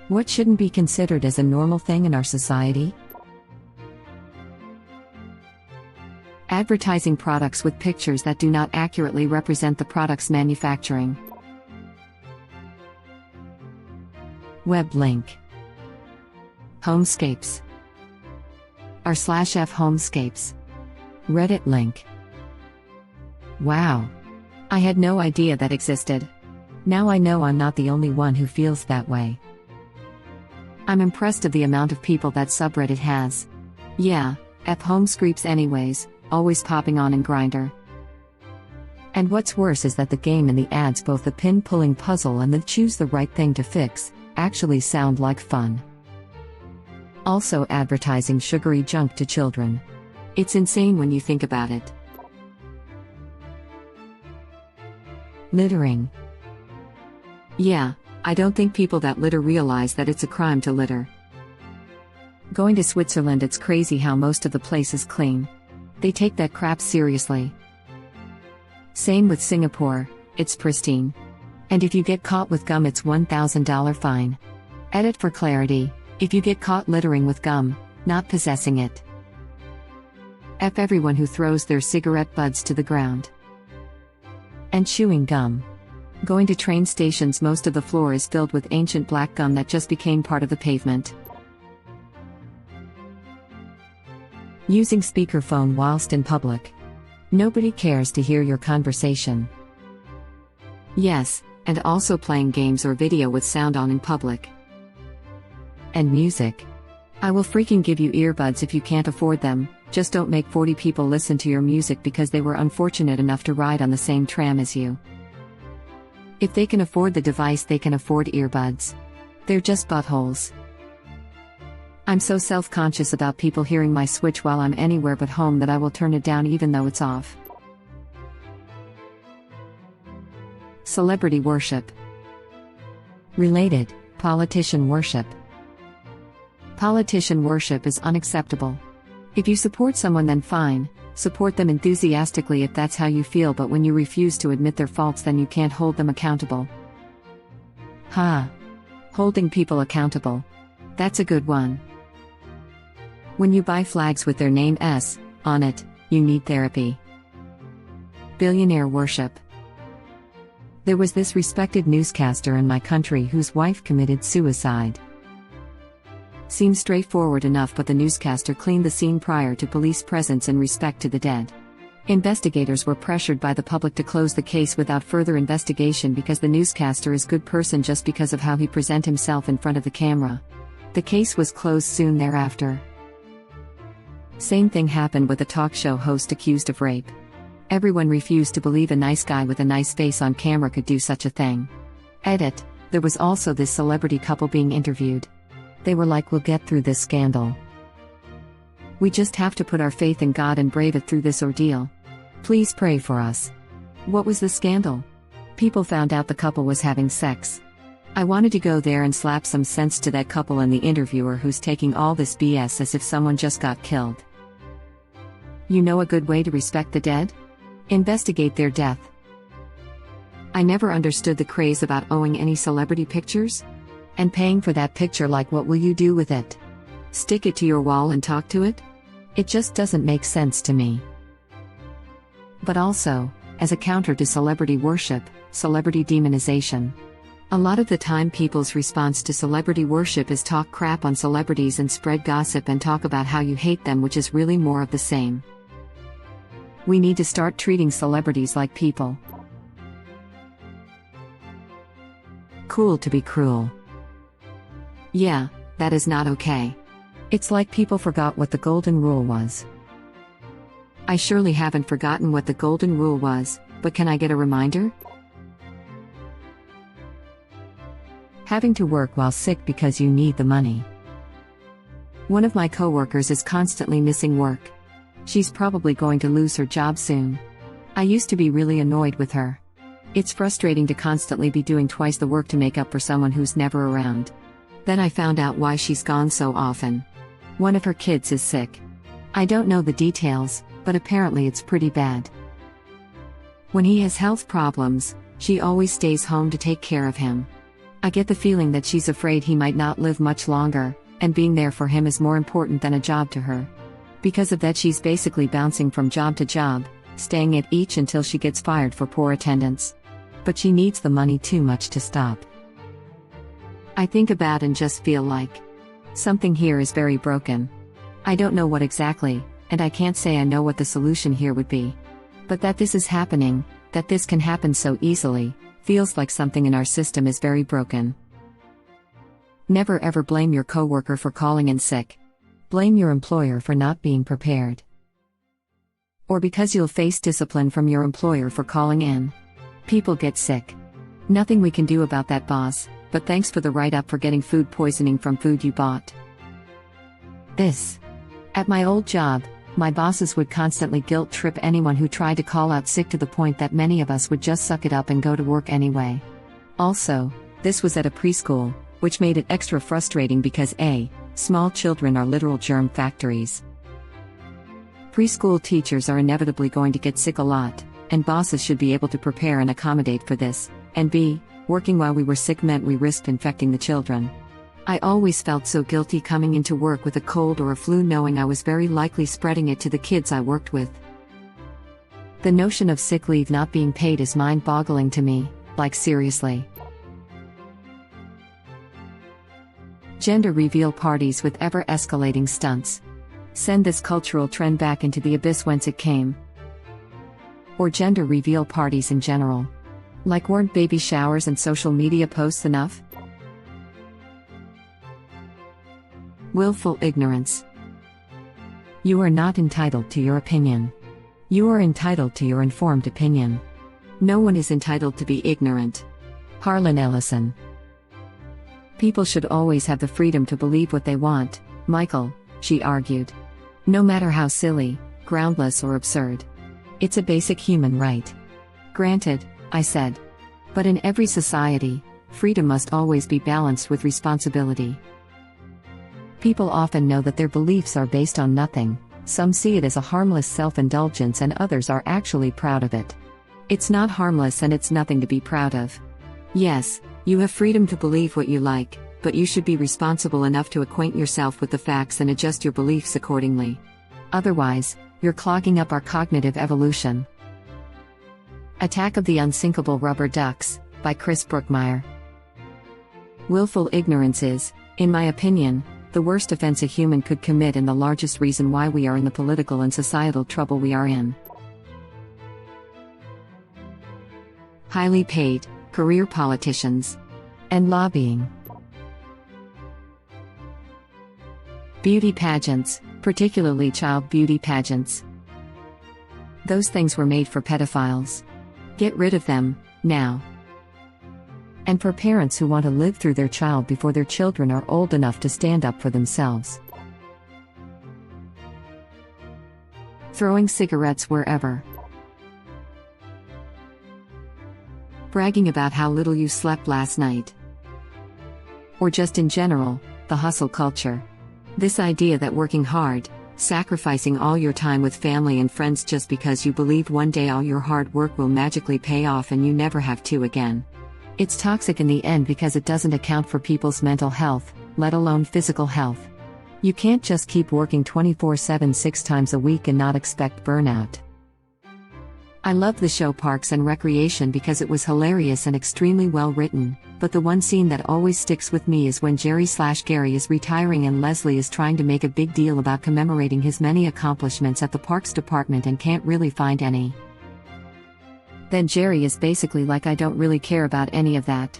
What shouldn't be considered as a normal thing in our society? Advertising products with pictures that do not accurately represent the product's manufacturing. Web link. Homescapes. r/f homescapes. Reddit link. Wow. I had no idea that existed. Now I know I'm not the only one who feels that way. I'm impressed of the amount of people that subreddit has. Yeah, homescapes anyways, always popping on in Grindr. And what's worse is that the game and the ads, both the pin-pulling puzzle and the choose the right thing to fix, actually sound like fun. Also advertising sugary junk to children. It's insane when you think about it. Littering. Yeah, I don't think people that litter realize that it's a crime to litter. Going to Switzerland, it's crazy how most of the place is clean. They take that crap seriously. Same with Singapore, it's pristine. And if you get caught with gum, it's $1,000 fine. Edit for clarity, if you get caught littering with gum, not possessing it. F everyone who throws their cigarette butts to the ground. And chewing gum. Going to train stations, most of the floor is filled with ancient black gum that just became part of the pavement. Using speakerphone whilst in public. Nobody cares to hear your conversation. Yes, and also playing games or video with sound on in public. And music. I will freaking give you earbuds if you can't afford them, just don't make 40 people listen to your music because they were unfortunate enough to ride on the same tram as you. If they can afford the device, they can afford earbuds. They're just buttholes. I'm so self-conscious about people hearing my switch while I'm anywhere but home that I will turn it down even though it's off. Celebrity worship. Related, politician worship. Politician worship is unacceptable. If you support someone, then fine, support them enthusiastically if that's how you feel, but when you refuse to admit their faults, then you can't hold them accountable. Holding people accountable. That's a good one. When you buy flags with their name S on it, you need therapy. Billionaire worship. There was this respected newscaster in my country whose wife committed suicide. Seems straightforward enough, but the newscaster cleaned the scene prior to police presence in respect to the dead. Investigators were pressured by the public to close the case without further investigation because the newscaster is a good person just because of how he presents himself in front of the camera. The case was closed soon thereafter. Same thing happened with a talk show host accused of rape. Everyone refused to believe a nice guy with a nice face on camera could do such a thing. Edit, there was also this celebrity couple being interviewed. They were like, "We'll get through this scandal. We just have to put our faith in God and brave it through this ordeal. Please pray for us." What was the scandal? People found out the couple was having sex. I wanted to go there and slap some sense to that couple and the interviewer who's taking all this BS as if someone just got killed. You know a good way to respect the dead? Investigate their death. I never understood the craze about owning any celebrity pictures and paying for that picture. Like, what will you do with it? Stick it to your wall and talk to it? It just doesn't make sense to me. But also, as a counter to celebrity worship, celebrity demonization. A lot of the time people's response to celebrity worship is talk crap on celebrities and spread gossip and talk about how you hate them, which is really more of the same. We need to start treating celebrities like people. Cool to be cruel. Yeah, that is not okay. It's like people forgot what the golden rule was. I surely haven't forgotten what the golden rule was, but can I get a reminder? Having to work while sick because you need the money. One of my coworkers is constantly missing work. She's probably going to lose her job soon. I used to be really annoyed with her. It's frustrating to constantly be doing twice the work to make up for someone who's never around. Then I found out why she's gone so often. One of her kids is sick. I don't know the details, but apparently it's pretty bad. When he has health problems, she always stays home to take care of him. I get the feeling that she's afraid he might not live much longer, and being there for him is more important than a job to her. Because of that, she's basically bouncing from job to job, staying at each until she gets fired for poor attendance. But she needs the money too much to stop. I think about and just feel like something here is very broken. I don't know what exactly, and I can't say I know what the solution here would be. But that this is happening, that this can happen so easily, feels like something in our system is very broken. Never ever blame your coworker for calling in sick. Blame your employer for not being prepared. Or because you'll face discipline from your employer for calling in. People get sick. Nothing we can do about that, boss, but thanks for the write-up for getting food poisoning from food you bought. This. At my old job, my bosses would constantly guilt trip anyone who tried to call out sick to the point that many of us would just suck it up and go to work anyway. Also, this was at a preschool, which made it extra frustrating because small children are literal germ factories. Preschool teachers are inevitably going to get sick a lot, and bosses should be able to prepare and accommodate for this, and working while we were sick meant we risked infecting the children. I always felt so guilty coming into work with a cold or a flu, knowing I was very likely spreading it to the kids I worked with. The notion of sick leave not being paid is mind-boggling to me, like seriously. Gender reveal parties with ever-escalating stunts. Send this cultural trend back into the abyss whence it came. Or gender reveal parties in general. Like, weren't baby showers and social media posts enough? Willful ignorance. You are not entitled to your opinion. You are entitled to your informed opinion. No one is entitled to be ignorant. Harlan Ellison. People should always have the freedom to believe what they want, Michael, she argued. No matter how silly, groundless, or absurd. It's a basic human right. Granted, I said. But in every society, freedom must always be balanced with responsibility. People often know that their beliefs are based on nothing, some see it as a harmless self-indulgence and others are actually proud of it. It's not harmless and it's nothing to be proud of. Yes, you have freedom to believe what you like, but you should be responsible enough to acquaint yourself with the facts and adjust your beliefs accordingly. Otherwise, you're clogging up our cognitive evolution. Attack of the Unsinkable Rubber Ducks, by Chris Brookmeyer. Willful ignorance is, in my opinion, the worst offense a human could commit and the largest reason why we are in the political and societal trouble we are in. Highly paid, career politicians. And lobbying. Beauty pageants, particularly child beauty pageants. Those things were made for pedophiles. Get rid of them, now. And for parents who want to live through their child before their children are old enough to stand up for themselves. Throwing cigarettes wherever. Bragging about how little you slept last night. Or just in general, the hustle culture. This idea that working hard, sacrificing all your time with family and friends just because you believe one day all your hard work will magically pay off and you never have to again. It's toxic in the end because it doesn't account for people's mental health, let alone physical health. You can't just keep working 24/7 6 times a week and not expect burnout. I love the show Parks and Recreation because it was hilarious and extremely well written, but the one scene that always sticks with me is when Jerry/Gary is retiring and Leslie is trying to make a big deal about commemorating his many accomplishments at the Parks Department and can't really find any. Then Jerry is basically like, I don't really care about any of that.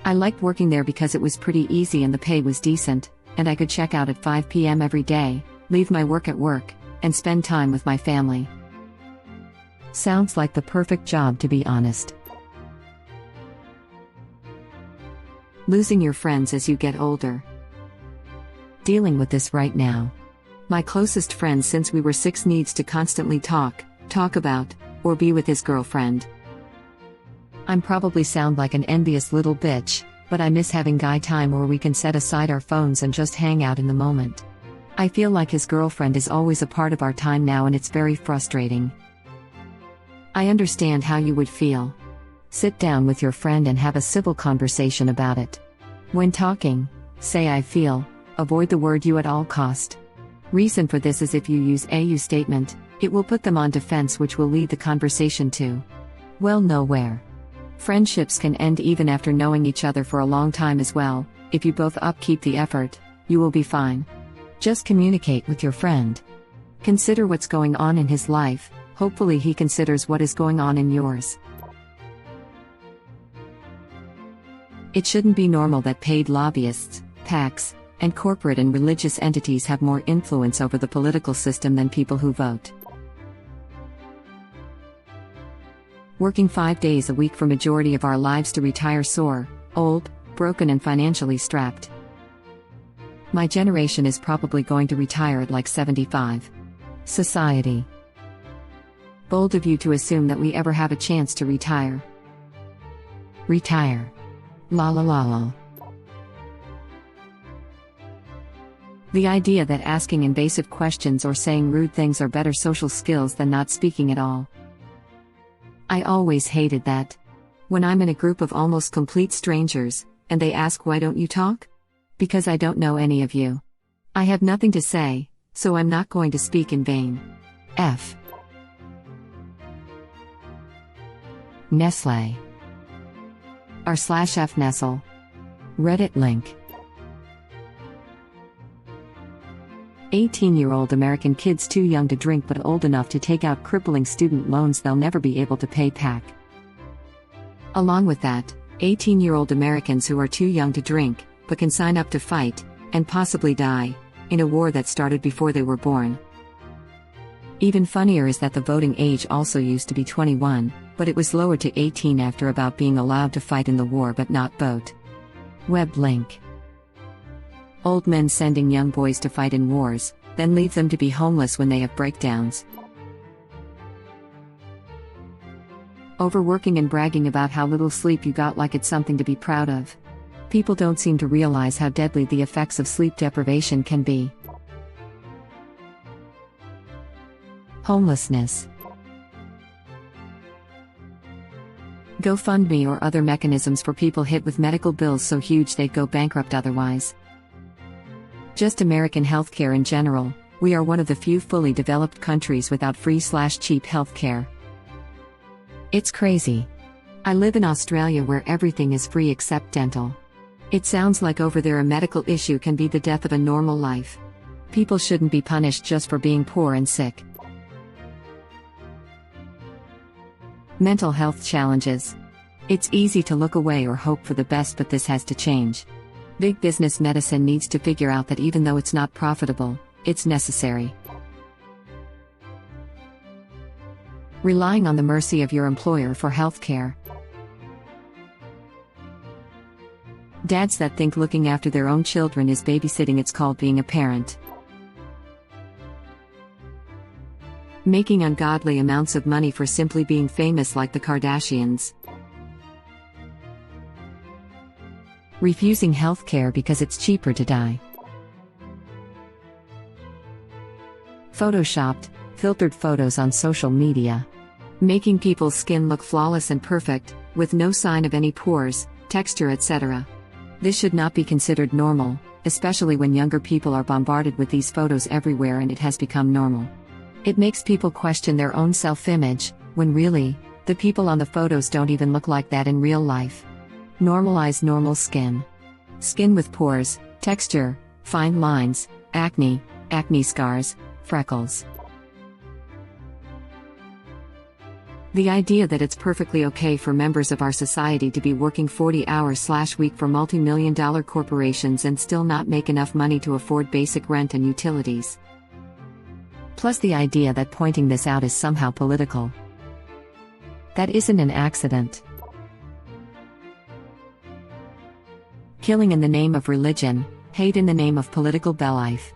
I liked working there because it was pretty easy and the pay was decent, and I could check out at 5 p.m. every day, leave my work at work, and spend time with my family. Sounds like the perfect job, to be honest. Losing your friends as you get older. Dealing with this right now. My closest friend since we were 6 needs to constantly talk about, or be with his girlfriend. I'm probably sound like an envious little bitch, but I miss having guy time where we can set aside our phones and just hang out in the moment. I feel like his girlfriend is always a part of our time now and it's very frustrating. I understand how you would feel. Sit down with your friend and have a civil conversation about it. When talking, say I feel, avoid the word you at all cost. Reason for this is if you use a you statement, it will put them on defense, which will lead the conversation to, well, nowhere. Friendships can end even after knowing each other for a long time as well. If you both upkeep the effort, you will be fine. Just communicate with your friend. Consider what's going on in his life, hopefully he considers what is going on in yours. It shouldn't be normal that paid lobbyists, PACs, and corporate and religious entities have more influence over the political system than people who vote. Working 5 days a week for majority of our lives to retire sore, old, broken and financially strapped. My generation is probably going to retire at like 75. Society. Bold of you to assume that we ever have a chance to retire. Retire. La la la la. The idea that asking invasive questions or saying rude things are better social skills than not speaking at all. I always hated that. When I'm in a group of almost complete strangers, and they ask why don't you talk? Because I don't know any of you. I have nothing to say, so I'm not going to speak in vain. F. Nestle. r/F Nestle. Reddit link. 18-year-old American kids too young to drink but old enough to take out crippling student loans they'll never be able to pay back. Along with that, 18-year-old Americans who are too young to drink, but can sign up to fight, and possibly die, in a war that started before they were born. Even funnier is that the voting age also used to be 21, but it was lowered to 18 after about being allowed to fight in the war but not vote. Web link. Old men sending young boys to fight in wars, then leave them to be homeless when they have breakdowns. Overworking and bragging about how little sleep you got like it's something to be proud of. People don't seem to realize how deadly the effects of sleep deprivation can be. Homelessness. GoFundMe or other mechanisms for people hit with medical bills so huge they'd go bankrupt otherwise. Just American healthcare in general, we are one of the few fully developed countries without free/cheap healthcare. It's crazy. I live in Australia where everything is free except dental. It sounds like over there a medical issue can be the death of a normal life. People shouldn't be punished just for being poor and sick. Mental health challenges. It's easy to look away or hope for the best, but this has to change. Big business medicine needs to figure out that even though it's not profitable, it's necessary. Relying on the mercy of your employer for healthcare. Dads that think looking after their own children is babysitting, it's called being a parent. Making ungodly amounts of money for simply being famous like the Kardashians. Refusing healthcare because it's cheaper to die. Photoshopped, filtered photos on social media. Making people's skin look flawless and perfect, with no sign of any pores, texture, etc. This should not be considered normal, especially when younger people are bombarded with these photos everywhere and it has become normal. It makes people question their own self-image, when really, the people on the photos don't even look like that in real life. Normalize normal skin. Skin with pores, texture, fine lines, acne scars, freckles. The idea that it's perfectly okay for members of our society to be working 40 hours/week for multi-million-dollar corporations and still not make enough money to afford basic rent and utilities. Plus the idea that pointing this out is somehow political. That isn't an accident. Killing in the name of religion, hate in the name of political belief.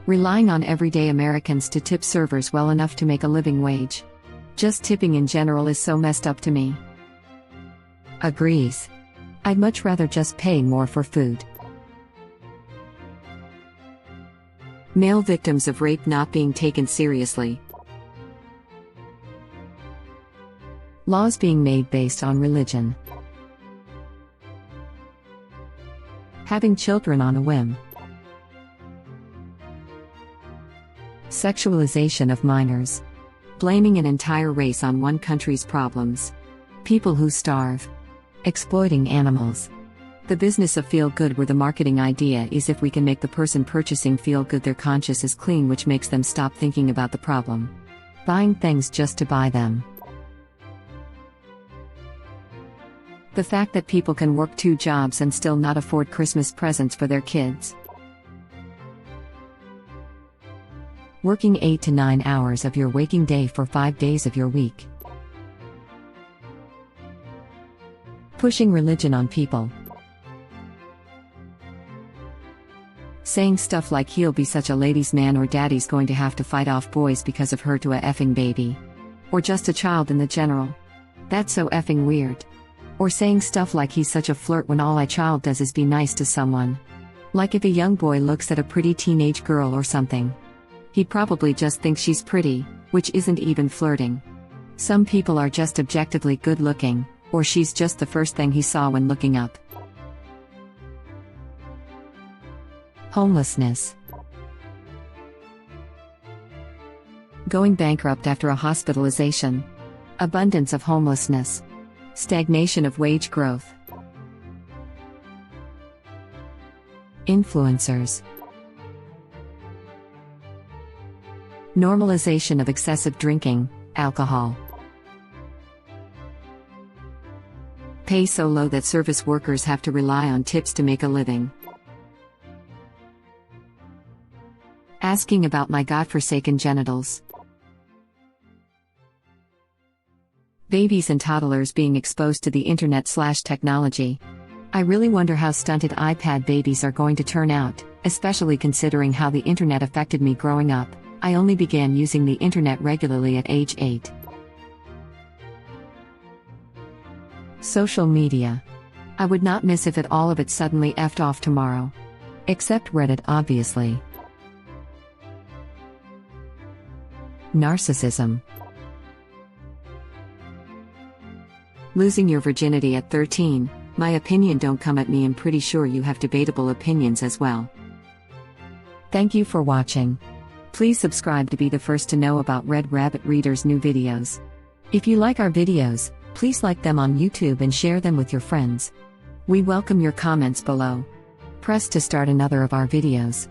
Relying on everyday Americans to tip servers well enough to make a living wage. Just tipping in general is so messed up to me. Agrees. I'd much rather just pay more for food. Male victims of rape not being taken seriously. Laws being made based on religion. Having children on a whim. Sexualization of minors. Blaming an entire race on one country's problems. People who starve. Exploiting animals. The business of feel good, where the marketing idea is if we can make the person purchasing feel good, their conscience is clean, which makes them stop thinking about the problem. Buying things just to buy them. The fact that people can work 2 jobs and still not afford Christmas presents for their kids. Working 8 to 9 hours of your waking day for 5 days of your week. Pushing religion on people. Saying stuff like he'll be such a ladies' man, or daddy's going to have to fight off boys because of her to a effing baby. Or just a child in the general. That's so effing weird. Or saying stuff like he's such a flirt when all a child does is be nice to someone. Like if a young boy looks at a pretty teenage girl or something. He probably just thinks she's pretty, which isn't even flirting. Some people are just objectively good looking, or she's just the first thing he saw when looking up. Homelessness. Going bankrupt after a hospitalization. Abundance of homelessness. Stagnation of wage growth. Influencers. Normalization of excessive drinking, alcohol. Pay so low that service workers have to rely on tips to make a living. Asking about my godforsaken genitals. Babies and toddlers being exposed to the internet/technology. I really wonder how stunted iPad babies are going to turn out, especially considering how the internet affected me growing up. I only began using the internet regularly at age 8. Social media. I would not miss if all of it suddenly effed off tomorrow. Except Reddit, obviously. Narcissism. Losing your virginity at 13, my opinion, don't come at me, I'm pretty sure you have debatable opinions as well. Thank you for watching. Please subscribe to be the first to know about Red Rabbit Reader's new videos. If you like our videos, please like them on YouTube and share them with your friends. We welcome your comments below. Press to start another of our videos.